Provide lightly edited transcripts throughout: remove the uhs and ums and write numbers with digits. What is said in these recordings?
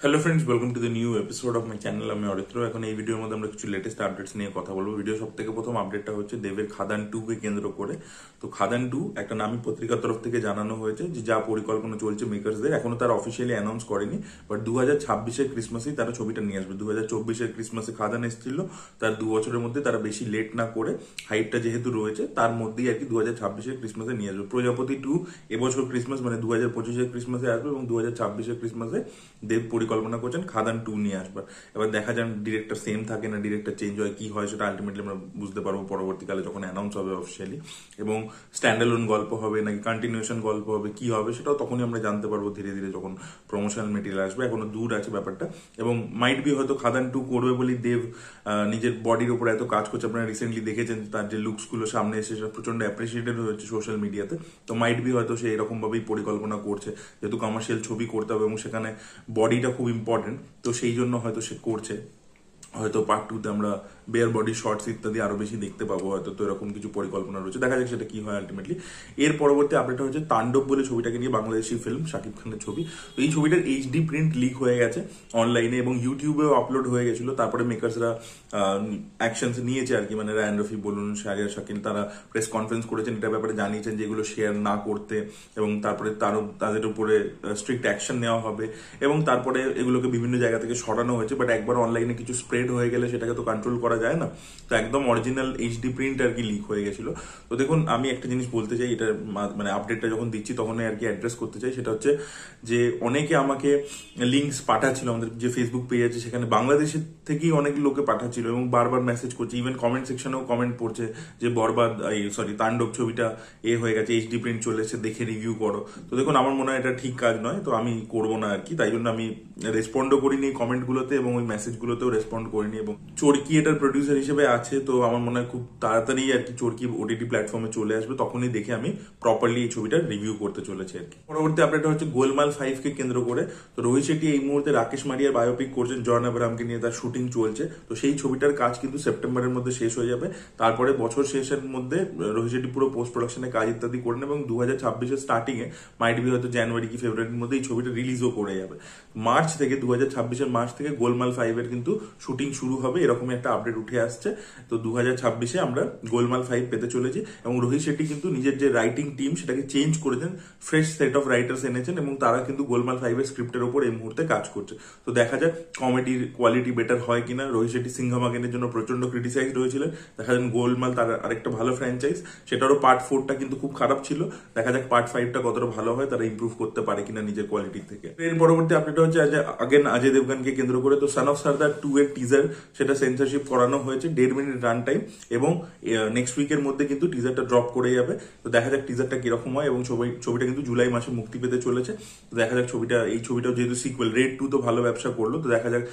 Hello friends, welcome to the new episode of my channel. আমি অরিত্র। এখন এই ভিডিওর মধ্যে আমরা কিছু লেটেস্ট আপডেটস নিয়ে কথা বলবো। ভিডিও সব থেকে প্রথম আপডেটটা হচ্ছে দেবের খাদান 2 কে কেন্দ্র করে। তো খাদান 2 একটা নামী পত্রিকার তরফ থেকে জানানো হয়েছে যে যা পরিকল্পনা চলছে মেকার্সদের, এখনো তারা অফিসিয়ালি অ্যানাউন্স করেনি, বাট 2026-এর ক্রিসমাসেই তারা ছবিটা নিয়ে আসবে। 2024-এর ক্রিসমাসে খাদান এসেছিল, তার 2 বছরের মধ্যে তারা বেশি লেট না করে, হাইপটা যেহেতু রয়েছে তার মধ্যেই আর কি 2026-এর ক্রিসমাসে নিয়ে আসবে। প্রজাপতি 2 এবছর ক্রিসমাস মানে 2025-এর ক্রিসমাসে আসবে এবং 2026-এর ক্রিসমাসে দেব পরিকল্পনা করছেন খাদান 2 নিয়ে আসবার। এবার দেখা যান ডিরেক্টর সেম থাকে না ডিরেক্টর চেঞ্জ হয়, কি হয় সেটা আলটিমেটলি আমরা বুঝতে পারবো পরবর্তীকালে যখন অ্যানাউন্স হবে অফিসিয়ালি। এবং স্ট্যান্ডালোন গল্প হবে নাকি কন্টিনিউশন গল্প হবে, কি হবে সেটাও তখনই আমরা জানতে পারবো ধীরে ধীরে যখন প্রমোশনাল মেটেরিয়াল আসবে। এখনো দূর আছে ব্যাপারটা। এবং মাইট বি হয়তো খাদান 2 করবে বলেই দেব নিজের বডির উপর এত কাজ করছে। আপনারা রিসেন্টলি দেখেছেন তার যে লুকস গুলো সামনে এসে সেটা প্রচন্ড অ্যাপ্রিসিয়েটেড হয়েছে সোশ্যাল মিডিয়াতে। তো মাইট বি হয়তো সে এরকম ভাবেই পরিকল্পনা করছে, যেহেতু কমার্শিয়াল ছবি করতে হবে এবং সেখানে বডিটা খুব ইম্পর্টেন্ট, তো সেই জন্য হয়তো সে করছে। হয়তো পার্ট 2-তে আমরা বেয়ার বডি শর্টস ইত্যাদি আরো বেশি দেখতে পাবো হয়তো। তো এরকম কিছু পরিকল্পনা রয়েছে, দেখা যাক সেটা কি হয় আলটিমেটলি। এর পরবর্তী আপডেট হচ্ছে তাণ্ডব বলে ছবিটাকে নিয়ে, বাংলাদেশি ফিল্ম, শাকিব খানের ছবি। তো এই ছবিটার এইচডি প্রিন্ট লিক হয়ে গেছে অনলাইনে এবং ইউটিউবেও আপলোড হয়ে গেছিল। তারপরে মেকার্সরা অ্যাকশনস নিয়েছে আর কি, মানে রায়ান রফি বলুন, শাহরিয়ার শাকিল, তারা প্রেস কনফারেন্স করেছেন, এটার ব্যাপারে জানিয়েছেন যে এগুলো শেয়ার না করতে এবং তারপরে তাদের উপরে স্ট্রিক্ট অ্যাকশন নেওয়া হবে। এবং তারপরে এগুলোকে বিভিন্ন জায়গা থেকে সরানো হয়েছে, বাট একবার অনলাইনে কিছু স্প্রেড হয়ে গেলে সেটাকে তো কন্ট্রোল করা যায় না। তো একদম অরিজিনাল এইচডি প্রিন্ট আর কি লিক হয়ে গেছিল। তো দেখুন, আমি একটা জিনিস বলতে চাই, এটা মানে আপডেটটা যখন দিচ্ছি তখনই আর কি অ্যাড্রেস করতে চাই, সেটা হচ্ছে যে অনেকে আমাকে লিঙ্কস পাঠাচ্ছিল, আমাদের যে ফেসবুক পেজ আছে সেখানে বাংলাদেশের থেকেই অনেক লোকে পাঠাচ্ছিল এবং বারবার মেসেজ করছে, ইভেন কমেন্ট সেকশনেও কমেন্ট পড়ছে যে বরবাদ তাণ্ডব ছবিটা হয়ে গেছে, এইচডি প্রিন্ট চলে এসেছে, দেখে রিভিউ করো। তো দেখুন, আমার মনে হয় এটা ঠিক কাজ নয়, তো আমি করবো না আর কি। তাই জন্য আমি রেসপন্ডও করিনি কমেন্টগুলোতে এবং ওই মেসেজগুলোতেও রেসপন্ড করিনি। এবং চরকি এটার প্রডিউসার হিসেবে আছে, তো আমার মনে হয় খুব তাড়াতাড়ি আর কি চরকি ওটিটি প্ল্যাটফর্মে চলে আসবে, তখনই দেখে আমি প্রপারলি এই ছবিটার রিভিউ করতে চলেছি আর কি। পরবর্তী আপডেটটা হচ্ছে গোলমাল 5 কে কেন্দ্র করে। তো রোহিত শেট্টি এই মুহূর্তে রাকেশ মারিয়ার বায়োপিক করছেন, জন আব্রাহামকে নিয়ে তার শুটিং চলছে। তো সেই ছবিটার কাজ কিন্তু সেপ্টেম্বরের মধ্যে শেষ হয়ে যাবে। তারপরে বছর শেষের মধ্যে রোহিত শেট্টি পুরো পোস্ট প্রোডাকশনে কাজ ইত্যাদি করেন এবং 2026-এর স্টার্টিং এ মাইট বি হয়তো জানুয়ারি কি ফেব্রুয়ারির মধ্যে এই ছবিটা রিলিজও করে যাবে। মার্চ থেকে 2026-এর মার্চ থেকে গোলমাল 5-এর কিন্তু শুটিং শুরু হবে, এরকমই একটা আপডেট উঠে আসছে। তো 2026-এ আমরা গোলমাল 5 পেতে চলেছি এবং রোহিত শেট্টি কিন্তু নিজের যে রাইটিং টিম সেটাকে চেঞ্জ করেছেন, ফ্রেশ সেট অফ রাইটার্স এনেছেন এবং তারা কিন্তু গোলমাল 5-এর স্ক্রিপ্টের ওপর এই মুহূর্তে কাজ করছে। তো দেখা যাক কমেডির কোয়ালিটি বেটার হয় কিনা। রোহিত শেট্টি সিংহমাগেনের জন্য প্রচন্ড ক্রিটিসাইজ হয়েছিলেন, দেখা যাক গোলমাল তার আরেকটা ভালো ফ্র্যাঞ্চাইজ, সেটারও পার্ট 4টা কিন্তু খুব খারাপ ছিল, দেখা যাক পার্ট 5টা কতটা ভালো হয়, তারা ইমপ্রুভ করতে পারে কিনা নিজের কোয়ালিটি থেকে। এর পরবর্তী আপডেট হচ্ছে অজয় দেবগানকে কেন্দ্র করে। তো সন অফ সর্দার 2 এর টিজার সেটা সেন্সরশিপ করানো হয়েছে, 1.5 মিনিট রান টাইম, এবং নেক্সট উইকের মধ্যে কিন্তু টিজারটা ড্রপ করে যাবে। তো দেখা যাক টিজারটা কিরকম হয় এবং ছবিটা কিন্তু জুলাই মাসে মুক্তি পেতে চলেছে। তো দেখা যাক এই ছবিটাও যেহেতু সিকুয়েল, রেড 2 তো ভালো ব্যবসা করলো, তো দেখা যাক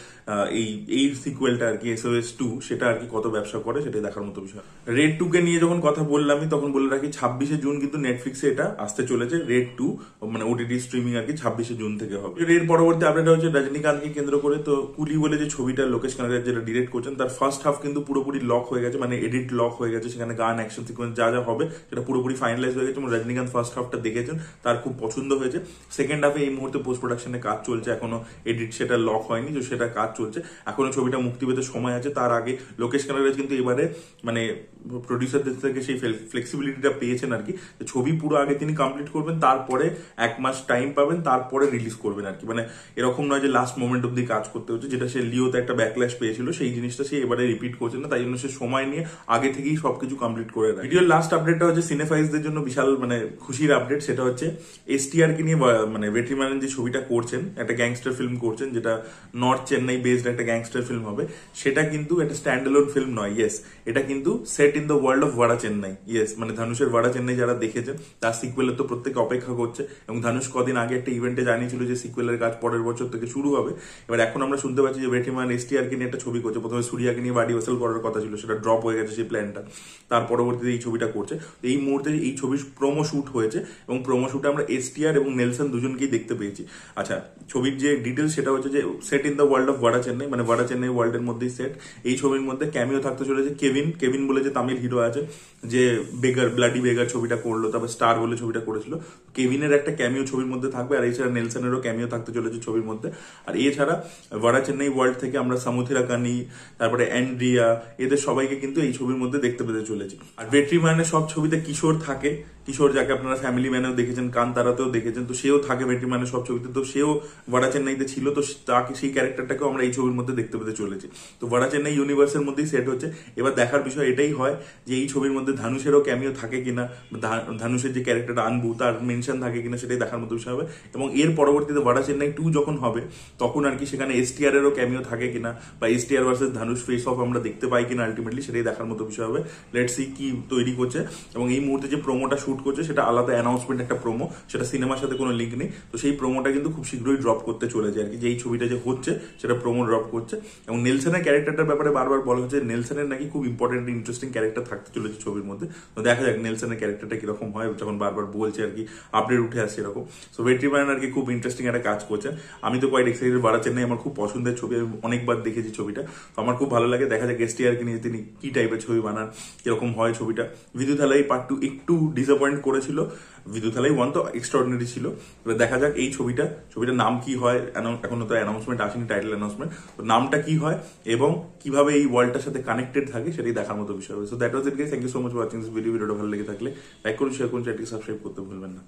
এই সিকুয়েলটা আর কি SOS 2 সেটা আর কি কত ব্যবসা করে, সেটাই দেখার মতো বিষয়। রেড 2 কে নিয়ে যখন কথা বললামই তখন বলে রাখি 26শে জুন কিন্তু নেটফ্লিক্সে এটা আসতে চলেছে। রেড 2 মানে ওটিটি স্ট্রিমিং আর কি 26শে জুন থেকে হবে। এর পরবর্তী আপডেট হচ্ছে রজনীকান্তকে কেন্দ্র করে। তো কুলি বলে যে ছবিটা লোকেশ কানাডার যেটা ডিরেক্ট করছেন, তার ফার্স্ট হাফ কিন্তু পুরোপুরি লক হয়ে গেছে, মানে এডিট লক হয়ে গেছে, সেখানে গান অ্যাকশন সিকোয়েন্স যা যা হবে সেটা পুরোপুরি ফাইনালাইজ হয়ে গেছে এবং রজনীকান্ত ফার্স্ট হাফটা দেখেছেন, তার খুব পছন্দ হয়েছে। সেকেন্ড হাফে এই মুহূর্তে পোস্ট প্রোডাকশনে কাজ চলছে, এখনো এডিট সেটা লক হয়নি, তো সেটা কাজ চলছে, এখনো ছবিটা মুক্তি পেতে সময় আছে। তার আগে লোকেশ কানাডার কিন্তু এবারে মানে প্রডিউসারদের থেকে সেই ফ্লেক্সিবিলিটিটা পেয়েছেন আর কি, ছবি পুরো আগে তিনি কমপ্লিট করবেন, তারপরে 1 মাস টাইম পাবেন, তারপরে রিলিজ করবেন আর কি। মানে এরকম নয় যে লাস্ট মোমেন্ট অব্দি কাজ করতে হচ্ছে, যেটা সে লিওতে একটা ব্যাকল্যাশ পেয়েছিল, সেই জিনিসটা সে এবারে রিপিট করছে না, তাই জন্য সে সময় নিয়ে আগে থেকেই সবকিছু কমপ্লিট করে দেয়। ভিডিওর লাস্ট আপডেটটা হচ্ছে সিনেফাইজদের জন্য বিশাল মানে খুশির আপডেট, সেটা হচ্ছে STR কে নিয়ে মানে ভেট্রিমারান যে ছবিটা করছেন, একটা গ্যাংস্টার ফিল্ম করছেন, যেটা নর্থ চেন্নাই বেসড একটা গ্যাংস্টার ফিল্ম হবে, সেটা কিন্তু একটা স্ট্যান্ডঅ্যালোন ফিল্ম নয়। ইয়েস, এটা কিন্তু set in the world of ভাড়া চেন্নাই। ইয়েস, মানে ধানুষের ভাড়া চেন্নাই যারা দেখেছেন তার সিকুয়েলের তো প্রত্যেকে অপেক্ষা করছে এবং ধানুষ কদিন আগে একটা ইভেন্টে জানিয়েছিল যে সিকুয়েলের কাজ পরের বছর থেকে শুরু হবে। এবার এখন আমরা শুনতে পাচ্ছি যে ভেট্রিমারান STR কে নিয়ে একটা ছবি করছে, প্রথমে সূর্যাকে নিয়ে বাডি ওয়েসেল করার কথা ছিল, সেটা ড্রপ হয়ে গেছে সেই প্ল্যানটা। তার পরবর্তীতে এই ছবিটা করছে। এই মুহূর্তে এই ছবির প্রোমো শুট হয়েছে এবং প্রোমো শুটে আমরা এসটিআর এবং নেলসন দুজনকেই দেখতে পেয়েছি। আচ্ছা, ছবির যে ডিটেলস সেটা হচ্ছে যে set in the world of ভাড়া চেন্নাই, মানে ভাড়া চেন্নাই ওয়ার্ল্ডের মধ্যেই সেট। এই ছবির মধ্যে ক্যামিও থাকতে চলেছে কেভিন বলে যে তামিল হিরো আছে, যে ব্লাডি বেগার ছবিটা করলো, তারপর স্টার বলে ছবিটা করেছিল, কেভিনের একটা ক্যামিও ছবির মধ্যে থাকবে। আর এছাড়া নেলসনেরও ক্যামিও থাকতে চলেছে ছবির মধ্যে। আর এছাড়া ভাড়া চেন্নাই ওয়ার্ল্ড থেকে আমরা সামুথিরা কানি, তারপরে অ্যান্ড্রিয়া, এদের সবাইকে কিন্তু এই ছবির মধ্যে দেখতে পেতে চলেছি। আর ভেট্রিম্যানের সব ছবিতে কিশোর থাকে, কিশোর যাকে আপনারা ফ্যামিলি ম্যানেও দেখেছেন, কান্তারাতেও দেখেছেন, তো সেও থাকে ভেট্রিম্যানের সব ছবিতে। তো সেও ভাড়া চেন্নাইতে ছিল, তো তাকে সেই ক্যারেক্টারটাকেও আমরা এই ছবির মধ্যে দেখতে পেতে চলেছি। তো ভাড়া চেন্নাই ইউনিভার্সের মধ্যেই সেট হচ্ছে। এবার দেখার বিষয় এটাই হয় যে এই ছবির মধ্যে ধানুষেরও ক্যামিও থাকে কিনা, ধানুষের যে ক্যারেক্টারটা আনবু তার মেনশন থাকে কিনা, সেটাই দেখার মতো বিষয় হবে। এবং এর পরবর্তীতে ভাড়া চেন্নাই 2 যখন হবে তখন আর কি সেখানে এসটিআর এরও ক্যামিও থাকে কিনা, বা STR versus Dhanush face of আমরা দেখতে পাই কিনা, আলটিমেটলি সেটাই দেখার মতো বিষয় হবে। লেটস সি কি তৈরি করছে। এবং এই মুহূর্তে যে প্রোমোটা শুট করছে সেটা আলাদা অ্যানাউন্সমেন্ট, একটা প্রোমো, সেটা সিনেমার সাথে কোনো লিঙ্ক নেই। তো সেই প্রোমোটা কিন্তু খুব শীঘ্রই ড্রপ করতে চলেছে আর কি, যে এই ছবিটা যে হচ্ছে সেটা প্রোমো ড্রপ করছে। এবং নেলসনের ক্যারেক্টারটার ব্যাপারে বারবার বলা হচ্ছে নেলসনের নাকি খুব ইম্পর্টেন্ট ইন্টারেস্টিং ক্যারেক্টার থাকতে চলেছে ছবির মধ্যে। তো দেখা যাক নেলসনের ক্যারেক্টারটা কিরকম হয়, যখন বারবার বলছে আর কি, আপডেট উঠে আসছে এরকম। সো ভেট্রিম্যান আর কি খুব ইন্টারেস্টিং একটা কাজ করছে। আমি তো কোয়াইট এক্সাইটেড। ভাড়া চেন্নাই আমার খুব পছন্দের ছবি, আমি অনেকবার দেখেছি ছবিটা, তো আমার খুব ভালো লাগে। দেখা যাক এসটিআরকে নিয়ে তিনি কি টাইপের ছবি বানান, কিরকম হয় ছবিটা। বিদ্যুৎ পার্ট 2 একটু ডিসঅ্যাপয়েন্ট করেছিল, বিদ্যুৎ 1 তো এক্সট্রাঅর্ডিনারি ছিল। এবার দেখা যাক এই ছবিটার নাম কি হয়। এখনো তো অ্যানাউন্সমেন্ট আসেনি, টাইটেল অ্যানাউন্সমেন্ট, তো নামটা কি হয় এবং কিভাবে এই ওয়ার্ল্ডটার সাথে কানেক্টেড থাকে সেটাই দেখার মতো বিষয় হবে। So that was it guys, thank you so much for watching this video. ভিডিওটা ভালো লেগে থাকলে লাইক করুন, শেয়ার করুন, চ্যানেলটি সাবস্ক্রাইব করতে ভুলবেন না।